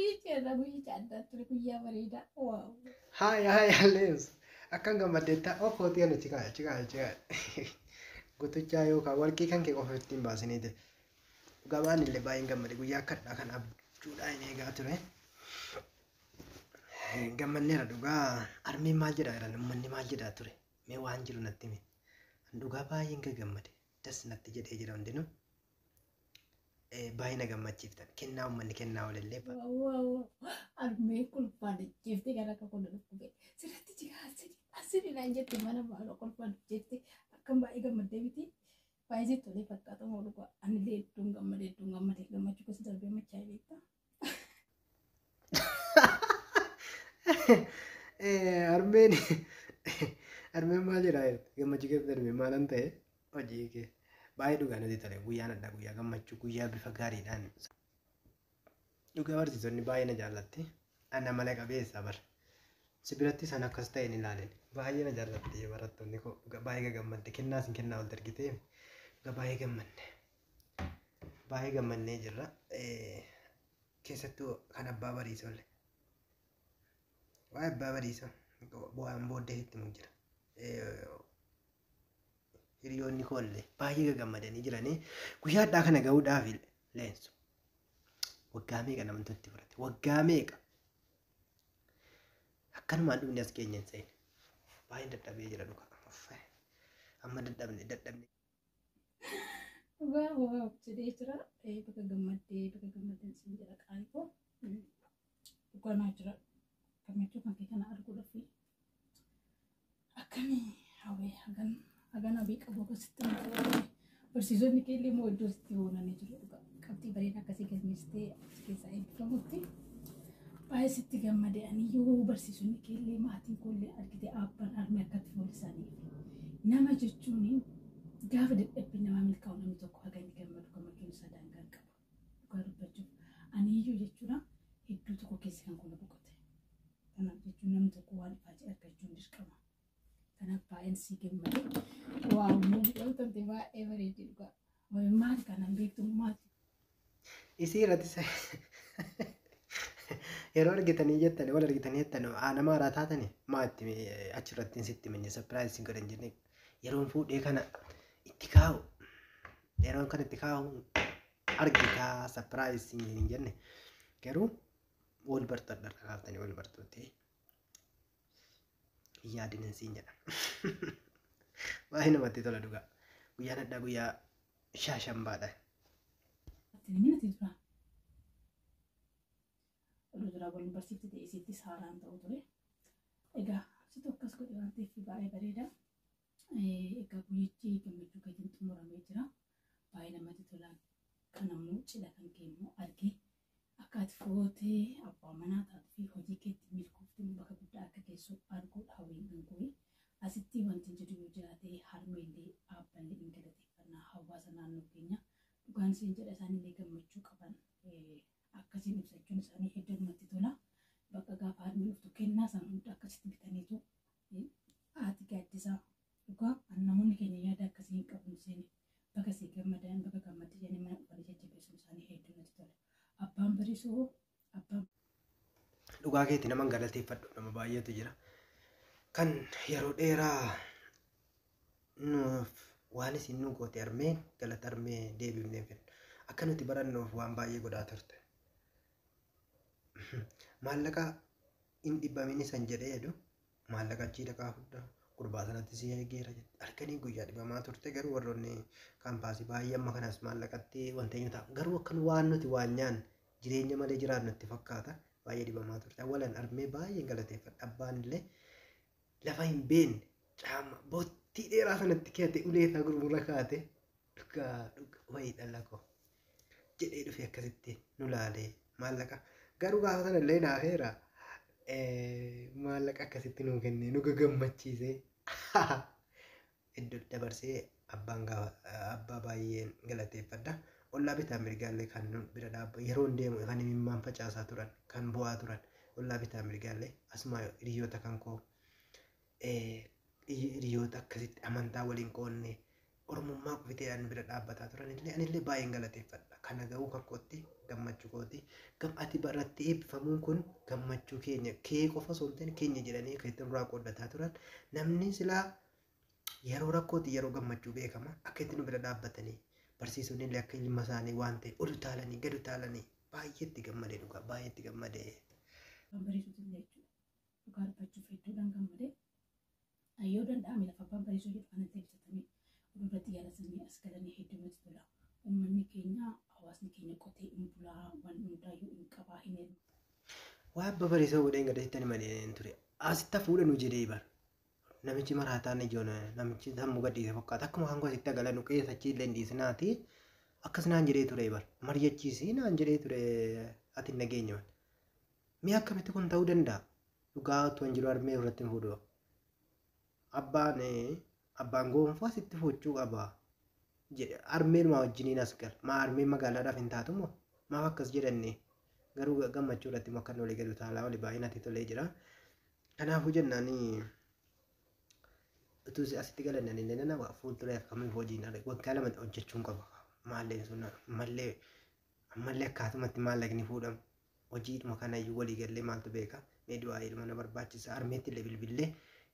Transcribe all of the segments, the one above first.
guyyicha addaa ture guyyaa bareedaa. Waaw. Hai Leus. Akan gammadetta ofooti anu cika. Gutuchaa yookaan warqii kan kee qofa ittiin baasiniiti. Gabaan illee baay'een gammade guyyaa akkadhaa kan abjuudhaa hin eegaa ture. Gammanneera dhugaa armiin maal jedhaa jira uummanni maal jedhaa ture. Mee waan jiru natti himi. Dhugaa baay'een gammade. Das natti jedhee jira hundinuu. Baay'ee na gammachiiftan. Kennaa uummanni kennaa oolillee. Waaw. Armee kolfaan jeeftee gara akka qonna dhukkubee. Sirratti jigaa asirri naan jette mana maaloo kolfaan jette akkam baay'ee gammaddee biti. Baay'ee tolee fakkaata moo dhugaa. Anillee hedduun gammade gammachuu keessa darbee machaa beektaa. Armeen maal jedhaa gammachuu keessa darbee maalan ta'e hojii kee. Baay'ee dhugaa nuti tole guyyaan addaa guyyaa gammachuu guyyaa bifa gaariidhaan dhugaa barsiisonni baay'ee na jaallatti ana mala qabeessa bara si biratti san akkas ta'e ni ilaalin baay'ee na jaallatti barattoonni koo baay'ee gammadde kennaa sin kennaa ol dargitee baay'ee gammannee jirra keessattuu kan abbaa bariisolle waa'ee abbaa bariisoo bu'aan booddee itti mu jira hiriyoonni koollee baay'ee gammadanii jiranii guyyaa addaa kana ga'uudhaaf leensu waggaa meeqa namatti fudhate waggaa meeqa akkanumaan dhumni as keenya hin seene baay'ee dadhabee jira dhugaa amma dadhabne. Waaw jedhee jira bakka gammaddeen siin jira qaanqoo dhuganaa jira gammachuu kan kee kana arguudhaaf akkamii hawwee hagana beeka boga sitti barsiisonni keellee moo iddoo sitti oolanii jiru dhugaa qabxii bareedaa akkasii galmeessitee achi keessaa eebbifamutti baay'ee sitti gammade aniyyuu barsiisonni keellee maatiin koollee argite abbaan harmee akkatti foon isaanii nama jechuun gaafa dadhabbii namaa milkaa'u namni tokko haga inni gammadu gammachuun isaa daangaan qaba dhugaa dubbachuuf aniyyuu jechuudha hedduu tokko keessa kan kuna boqote kanaaf jechuun namni tokko waan ifaajii argachuun dirqama. Kanaaf baay'een si gammade waaw muudhaa ta'e baay'ee bareedee dhugaa maal kanan beektu maal isii irratti yeroo argitanii jettan wal argitanii jettan nama haaraa taatanii maatti achirratti sitti minne sapiraayisii godhan jennee yeroon fuudhee kana itti kaa'u yeroon kana itti kaa'u argitaa sapiraayisii hin jenne garuu wal bartadha kaaftanii wal bartootti. Yaadin siin jedha baay'ee namatti tola dhugaa guyyaan addaa guyyaa shaashambaadha. Dura waliin barsiifte ta'e isittis haaraan ta'u ture. Egaa situ akkas godhe waan ta'eef baay'ee bareeda. Egaa guyyichi gammachuu keetiin xumuramee jira. Baay'ee namatti tola. Kan ammoo cidha kan keemmoo argee akka ati footee abbaa manaa taatu fi hojii keetti milkooftuu bakka guddaa akka geessu arguudha hawwiin kan kuwi. Asitti wanti jedhu yoo jiraate harmeellee aabballee hin galateeffannaa hawaasa naannoo keenya dhugaan isiin jedha isaanillee gammachuu qaban akkasiin ibsachuun isaanii hedduu namatti tola. Bakka gaafa harmeen dhuftu kennaa sana hunda akkasitti bitaniitu haati gaaddisaa dhugaa namoonni keenya yaada akkasii hin qabnu seeni bakka si gammadan bakka gammadde jedhanii mana dhufanii jajjabeessuun isaanii hedduu natti tola. Abbaan barisoo abbaan dhugaa keetti nama galateeffadhu nama baay'eetu jira kan yeroo dheeraa nuuf waan isin nu goote armeen galata armee deebifnee fedha akka nuti barannuuf waan baay'ee godhaa turte maallaqa hin dhibbamin isan jedhee jedhu maallaqa achii dhaqaa fudhaa gurbaa sanatti si eegeera halkanii guyyaa dhibamaa turte garuu warroonni kaampaasii baay'ee amma kanas maallaqatti wanta hin ta'a garuu akkan waan nuti waan nyaan jireenya malee jiraannu itti fakkaata baay'ee dhibamaa turte awwalan armee baay'ee galateeffadha abbaan illee lafa hin beekne caama bottii dheeraa sanatti keete uleetaa gurgurra kaate dhugaa wayii dhala koo jedhee dhufe akkasitti nu laalee maallaqa garuu gaafa sana illee naafeera maallaqa akkasitti nu kennee nu gammachiisee iddoo dabarsee abbaa baay'een galateeffadha. Ollaa bitaa mirgaallee kan bira dhaabba yeroo deemu kan imimmaan facaasaa turan kan bu'aa turan ollaa bitaa mirgaallee asuma hiriyoota kan koo hiriyoota akkasitti amantaa waliin qoonne ormummaa qofiteedhaan bira dhaabbataa turan illee anillee baay'een galateeffadha. Kana ga'uu kan kootti gammachuu kooti. Ati baratti eebbifamuun kun gammachuu keenya kee qofa osoo hin ta'in keenya jedhanii kan itti irraa qooddataa turan. Namni silaa yeroo rakkooti yeroo gammachuu beekama akka itti nu bira dhaabbatanii barsiisonni illee akka ilma isaanii waan ta'e ol utaalanii gad utaalanii baay'eetti gammadee dhugaa baay'eetti gammadee. Bareeduutu illee jechuudha. Dhugaa dubbachuuf hedduudhaan gammadee yoo danda'ame lafa abbaan bareesuu jedhu kanatti ibsatamee irratti yaadatanii as galanii hedduu nuti tola. Uummanni keenya hawaasni keenya qotee hin bulaa waan hundaayyuu hin qabaa hin heeru. Waa abba bareesoo godheen gadachittani malee ture. Asitti fuudhanu jedhee bara. Namichi maraataan ijoon namichi sammuu gadhiise fakkaata akkuma kan asitti agalanu qeessachi illee dhiisnaati akkas naan jedhee ture bara. Mari'achiisii naan jedhee ture ati hin nageenya. Mee akkamitti kun ta'uu danda'a? Dhugaa otoo hin jiru harmee irratti hin fuudhu. Abbaan gonfoo asitti fuudhuu qaba. Harmeen maa wajjiniin as gal. Maa harmeen magaalaadhaaf hin taatu moo? Maaf akkas jedhanne? Garuu gammachuu irratti immoo akkan olii gadi utaalaa olii baay'inatti tolee jira. Kanaafuu jennaanii utuu asitti galannan illee nama fuuldureef kamiif hojiin waggaa lama hojjechuun qaba. Maallee sun ammallee akkaatumatti maallaqni fuudhamu. Hojiidhuma kanayyuu walii gallee maaltu beeka? Mee du'aa ilma na barbaachisa. Harmeetti illee bilbilee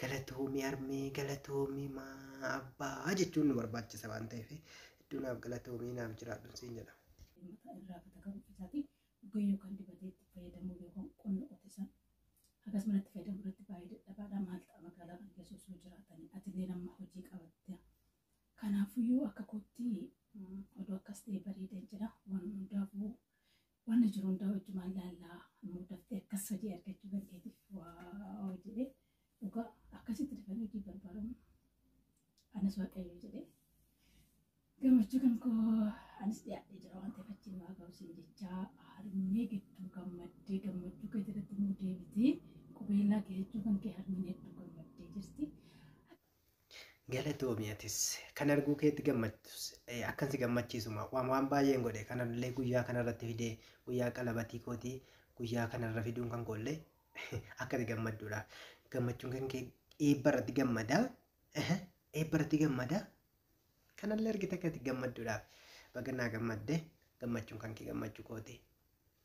galatoomii harmee galatoomii maa abbaa jechuun nu barbaachisa waan ta'eef iddoo naaf galatoomii naaf jiraadhu siin jedha. Irraa fata garuu isaati goyyoo kan dibatee itti fayyadamuu yookaan qonna qotisan akkasumas itti fayyadamu irratti baay'ee dadhabaadha. Maal ta'a magaalaa kan keessa osoo jiraatanii atillee nama hojii qabatte. Kanaafiyyuu akka kootti oduu akkas ta'e bareedaa jira. Waan hundaafuu waan jiru hundaa wajjumaan laallaa muddaftee akkas hojii argachuu dandeetiif waa jedhee dhugaa akkasitti dhufanii hojii barbaadamu. Anas waaqayyo jedhee gammachuu kan koo anis dhiyaatee jira waan ta'eef achiin waa ga'uusin jechaa harmee gidduu gammaddee gammachuu kee irratti immoo deebitee qubeellaa kee jechuu kan kee harmeen hedduu gammaddee jirti. Galatoomiyatis kan arguu keetti gammachiisus akkansi gammachiisuma waan baay'een godhe kanallee guyyaa kanarratti fidee guyyaa qalabatii kootii guyyaa kanarra fiduun kan koollee akkati gammadduudha. Gammachuun kan kee eebba irratti gammadaa eebba irratti gammadaa kanallee argite akkati gammadduudhaaf baganaa gammadde gammachuun kan kee gammachuu kooti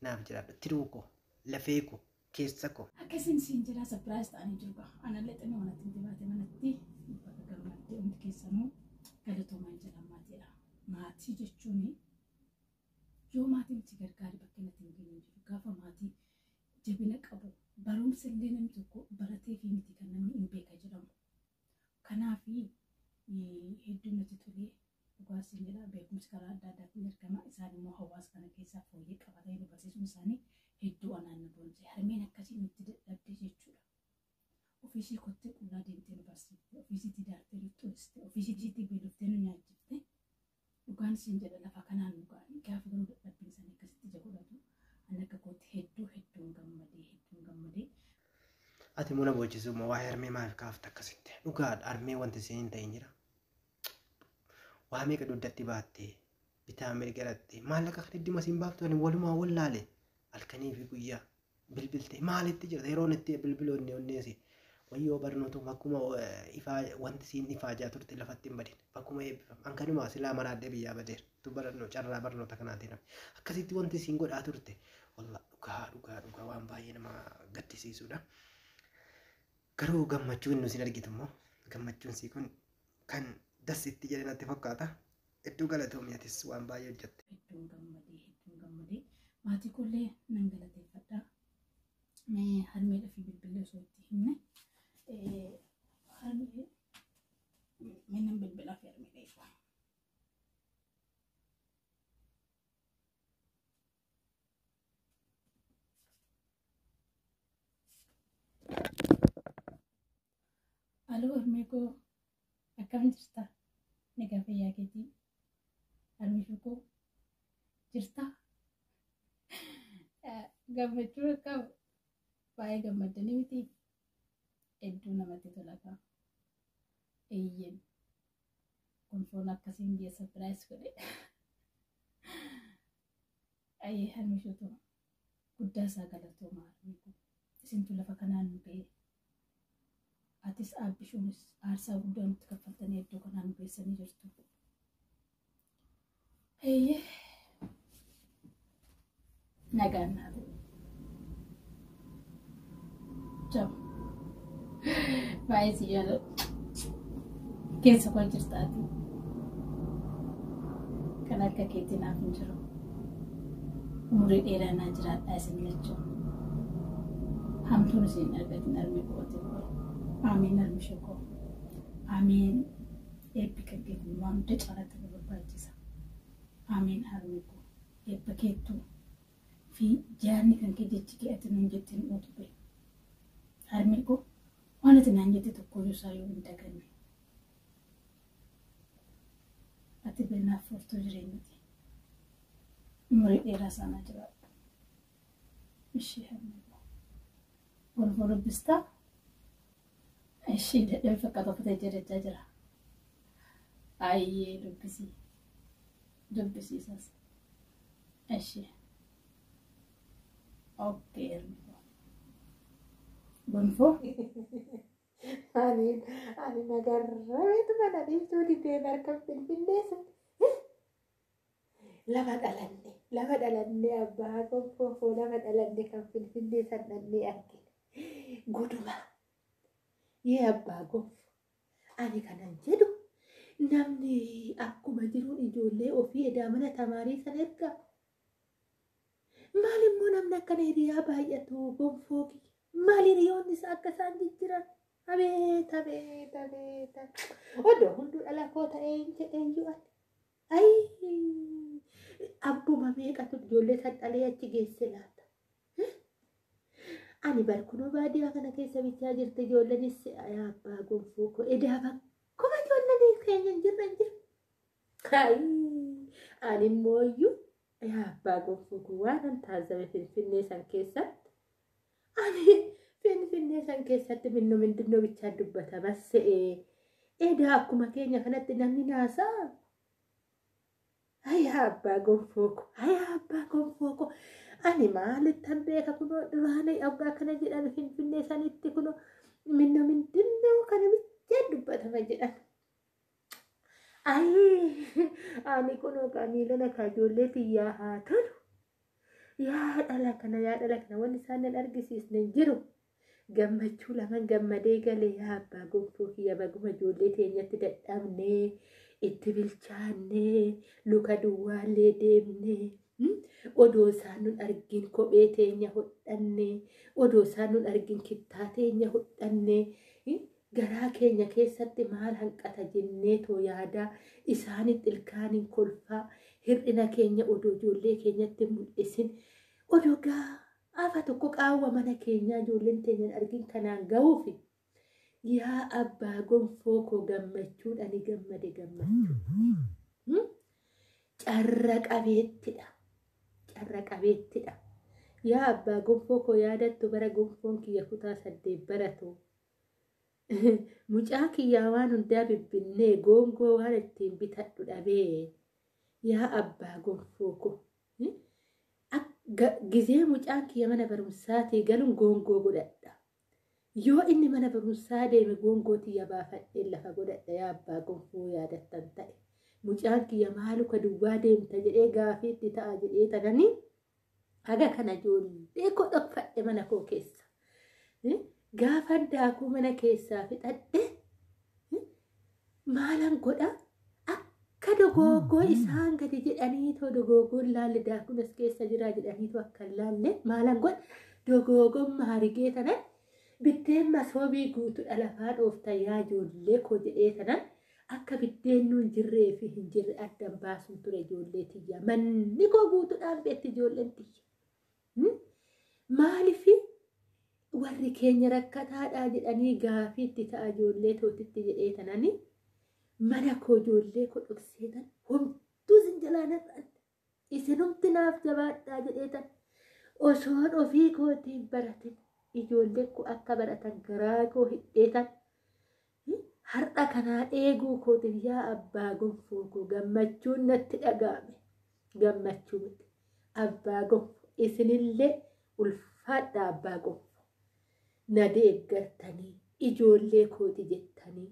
naaf jiraadhu tiruu koo lafee koo keessa koo. Akkasiin siin jira sapiraayis ta'anii jiru gaa anallee xinni manatti hin dibaate manatti gammaddee hundi keessanuu galatoomaa jedhama maatiidha. Maatii jechuun yoo maatiin si gargaari bakka natti hin geenye jiru gaafa maatii jabina qabu barumsa illee namni tokko baratee fi miti kan namni hin beeka jedhamu. Kanaaf hedduu natti tolee dhugaasiin jedha beekumsi karaa adda addaatiin argama. Isaan immoo hawaasa kana keessaa fooyyee qabatanii barsiisuun isaanii hedduu anaanna boonsee harmeen akkasii nutti dadhabde jechuudha. Ofiisii kottee qullaa deemtee nu barsiifte, ofiisiitti daartee nu xuiste, ofiisiitti beeloftee nu nyaachifte. Dhugaan siin jedha lafa kanaan nu ga'anii gaafa garuu dadhabbiin isaanii akkasitti ija godhatu. Ani akka kootti hedduun gammadee. Ati muna boochisuu moo waa'ee harmee maal kaafte akkasitti? Dhugaadha harmee wanti siin hin ta'in jira. Waa meeqa dugdatti baattee bitaa mirgarattee maallaqa kan hedduma siin baaftu ani walumaa wallaale halkanii fi guyyaa bilbilte maalitti jira yeroon itti bilbiloonni onneesi wayyoo barnootu bakkuma wanti siin ifaajaa turte lafatti hin badin bakkuma eebbifama hankanumaa silaa maraadhee biyyaa badeera tu barannoo carraa barnoota kanaatiin akkasitti wanti siin godhaa turte dhugaa waan baay'ee nama gaddisiisudha. Garuu gammachuun nu siin argitu immoo gammachuun sii kun kan dasitti jedhe natti fakkaata. Hedduu galatoomiyatis waan baay'ee hojjette. Hedduun gammadee maatii kollee nan galateeffadha. Mee harmeedha fi bilbilee osoo itti himne harmee nan bilbilaa fi harmeedha ifa. Aloo harmee koo akkam jirta? Nagaa fayyaa keetii? Harmee koo jirta? Gammachuu akka baay'ee gammaddanii miti hedduu namatti tola kaa. Eeyyeen gonfoon akkasiin biyya sapiraayis godhe. Ayyee harmee koo guddaa isaa galatoomaa harmee koo. Isintu lafa kanaan nu ga'e. Atis aabbishuunis aarsaa guddaa nutti kaffaltanii iddoo kanaan nu geessanii jirtu. Eeyyee nagaan haa ta'u. Ciao. Baay'ee si jaalladha. Keessa koo jirtaati. Kan akka keetti naaf hin jiru. Umurii dheeraa naa jiraadhaa isin lachuu. Hamtuun isin argatin armi koote koo. Aamiin armi shokoo. Aamiin eebbi kan keetiin waan hunda caalatti nu barbaachisa. Aamiin harmi koo. Eebba keettuu fi jaarni kan kee jechi kee ati nuun jettiin ootu bahe. Harmi koo waan ati naan jette tokko isaa yoo hin daganne. Ati beelnaaf furtuu jireenyati. Umurii dheeraa sana jiraadha. Ishee harmi koo. Golboo dubbistaa? Ishee dadhabee fakkaata uffatee jedhachaa jira. Ayyee dubbisii. Dubbisiisas. Ishee. Okkee harmi koo. Gonfoo? Ani nagarreetu mana dhiiftuu didee markan finfinneessa. Lama dhalanne abbaa gonfoo lama dhalanne kan finfinnee sannannee argine. Guduma. Yee abbaa gonfoo. Ani kanan jedhu namni akkuma jiru ijoollee ofii edaa mana tamaarii sana ergaa. Maal immoo namni akkana hiriyaa baay'atu gonfoo kiyya. Maal hiriyoonni isaa akka isaan jijjiiran? Abeet. Odoo hunduu dhala koo ta'ee hin jedheenyu ani. Abbuma meeqatu ijoollee san dhalee achi geesse laata? Ani barkunoo baadiyyaa kana keessa bichaa jirti ijoolleenis abbaa gonfoo koo edaa bakkuma ijoolleen keenya hin jirre. Ani immoo iyyuu abbaa gonfoo koo waan an taasise finfinnee san keessatti. Ani finfinnee san keessatti minno mindinno bichaa dubbatamas edaa akkuma keenya kanatti namni naasaa. Abbaa gonfoo koo. Ani maalittan beeka kunoo duraanii abbaa kana jedhan finfinnee sanitti kunoo minno mindinno kana bichaa dubbatama jedhan. Ani kunoo miilana ijoollee xiyyaa haa tolu. Yaa dhala kana wanti isaan argisiisne hin jiru. Gammachuu laman gammadee galee yaa abbaa gonfoo kiyya baguma ijoollee teenyatti dadhabnee itti bilchaannee luka duwwaallee deemnee odoo isaan nun argin kophee teenya hodhannee odoo isaan nun argin kittaa teenya hodhannee garaa keenya keessatti maal hanqata jennee too yaadaa isaanitti ilkaaniin kolfaa hir'ina keenya odoo ijoollee keenyatti mul'isin odoo gaafa tokko qaawwa mana keenyaa ijoolleen teenyan argin kanaan ga'uufi yaa abbaa gonfoo koo gammachuudhani gammade gammachuu carra qabeettidha yaa abbaa gonfoo koo yaadattu bara gonfoon kiyya kutaa 8 baratu mucaa kiyyaa waan hundaa bibbinnee goongoo waan ittiin bitadhu dhabee yaa abbaa gonfoo koo gizee mucaan kiyya mana barumsaatii galuun goongoo godhadha. Yoo inni mana barumsaa deeme goongoo tiyya baafadhee lafa godhadha yaa abbaa gonfoo yaadattan ta'e. Mucaan kiyya maaluka duwwaa deemta jedhee gaafiitti ta'a jedhee tananii haga kana ijoollee koo dhokfadhe mana koo keessa. Gaafa daakuu mana keessaa fixadhe maalan godha akka dogoogoo isaan gadi jedhanii too dogoogoon laalle daakuun as keessa jira jedhanii too akka laalle maalan godha dogoogoon maarigee tanan biddeen masoobii guutuudha lafaa dhoofta yaa ijoollee koo jedhee tanan akka biddeen nuun jirree fi hin jirre addan baasuun ture ijoollee tiyya manni koo guutuudhaan beetti ijoolleen tiyya maalifi warri keenya rakkataadhaa jedhanii gaafiitti ta'a ijoollee tootitti jedhee tananii mana koo ijoollee koo dhokseetan homtuu zinjalaanarraan isinumti naaf jabaadhaa jedheetan osoon ofii kootiin baratin ijoollee koo akka baratan garaa koo hidheetan har'a kanaa eeguu kootiin yaa abbaa gonfoo koo gammachuun natti dhaga'ame gammachuu miti abbaa gonfoo isinillee ulfaadha abbaa gonfoo. Na deeggartanii ijoollee kooti jettanii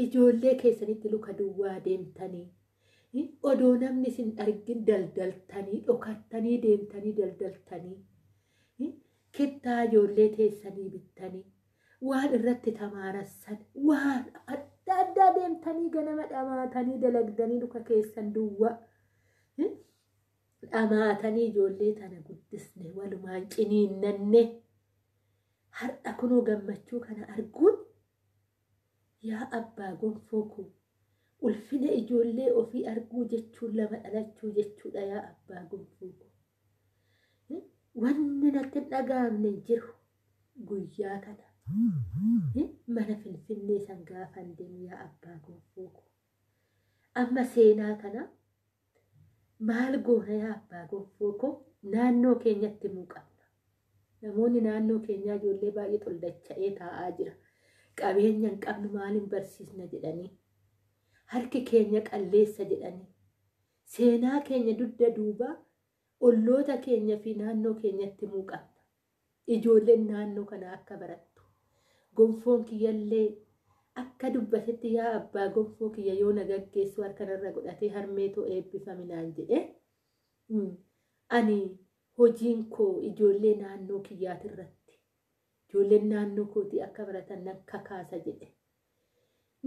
ijoollee keessanitti luka duwwaa deemtanii odoo namni isin argin daldaltanii dhokattanii deemtanii daldaltanii kittaa ijoollee teessanii bittanii waan irratti tamaarassan waan adda addaa deemtanii ganama dhamaatanii dalagdanii luka keessan duwwaa dhamaatanii ijoollee tana guddisne walumaan ciniinnanne har'a kunoo gammachuu kana arguun yaa abbaa gonfoo koo ulfina ijoollee ofii arguu jechuun lama dhalachuu jechuudha yaa abbaa gonfoo koo wanni natti hin dhaga'amne jiru guyyaa kana mana Finfinnee san gaafan deemu yaa abbaa gonfoo koo amma seenaa kana maal goona yaa abbaa gonfoo koo naannoo keenyatti muuqamna namoonni naannoo keenyaa ijoollee baay'ee xoldacha'ee taa'aa jira qabeenya hin qabnu maaliin barsiisna jedhanii harki keenya qalleessa jedhanii seenaa keenya dugda duubaa olloota keenya fi naannoo keenyatti muuqamna ijoolleen naannoo kana akka barattu gonfoon kiyyallee akka dubbatetti yaa abbaa gonfoo kiyya yoo na gaggeessu harkanarra godhatee harmeetoo eebbifaminaan jedhe ani hojiin koo ijoollee naannoo kiyyaatirratti ijoolleen naannoo kootii akka baratan nan kakaasa jedhe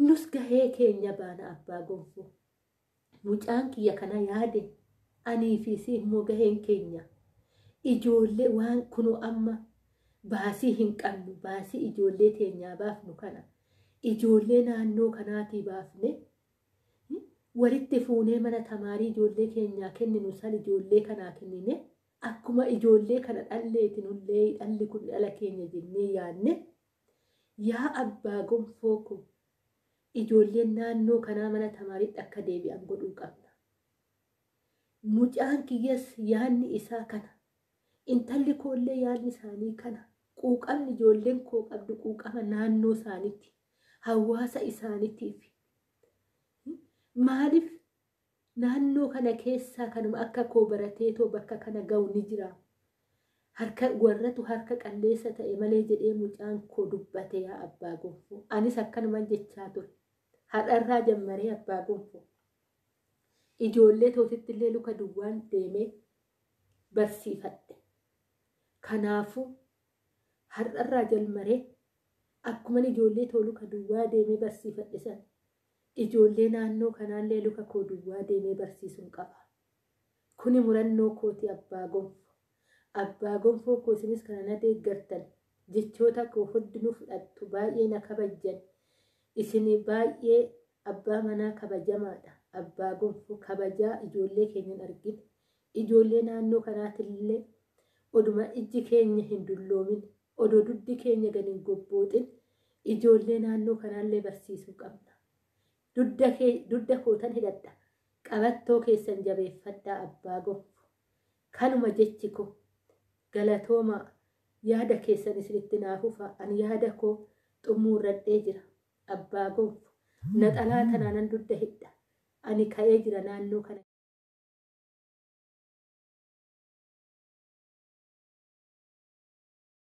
nus gahee keenya baana abbaa gonfoo mucaan kiyya kana yaade anii fi si immoo gaheen keenya ijoollee waan kunoo amma baasii hin qabnu baasii ijoollee teenyaa baafnu kana ijoollee naannoo kanaatii baafne walitti fuunee mana tamaarii ijoollee keenyaa kenninu san ijoollee kanaa kennine akkuma ijoollee kana dhalleetinullee dhalli kun dhala keenya jennee yaanne yaa abbaa gonfoo koo ijoolleen naannoo kanaa mana tamaariitti akka deebi'an godhuu qabna mucaan kiyyas yaanni isaa kana intalli koollee yaanni isaanii kana quuqamni ijoolleen koo qabdu quuqama naannoo isaaniitti hawaasa isaaniitiif maaliif naannoo kana keessaa kanuma akka koo barateetoo bakka kana ga'u ni jira harka warratu harka qalleessa ta'e malee jedhee mucaan koo dubbate yaa abbaa gonfoo anis akkanuman jechaa ture har'arraa jammaree abbaa gonfoo ijoollee tootitti illee luka duwwaan deemee barsiifadhe kanaafuu har'arraa jalmaree akkuma ijoollee too luka duwwaa deemee barsiifadhe san ijoollee naannoo kanaallee luka koo duwwaa deemee barsiisuun qaba kuni murannoo kooti abbaa gonfoo koo isinis kana na deeggartan jechoota koo hundinuu fudhattu baay'ee na kabajjan isin baay'ee abbaa manaa kabajamaadha abbaa gonfoo kabajaa ijoollee keenyan argine ijoollee naannoo kanaatillee oduma ijji keenya hin dulloomin odoo duddi keenya gadi hin gobbooxin ijoollee naannoo kanaallee barsiisuu qabna dudda kootan hidhadha qabattoo keessan jabeeffadhaa abbaa gonfoo kanuma jechi koo galatooma yaada keessan isinitti naafufa ani yaada koo xumuurradhee jira abbaa gonfoo naxalaa tanaanan dudda hidha ani ka'ee jira naannoo kana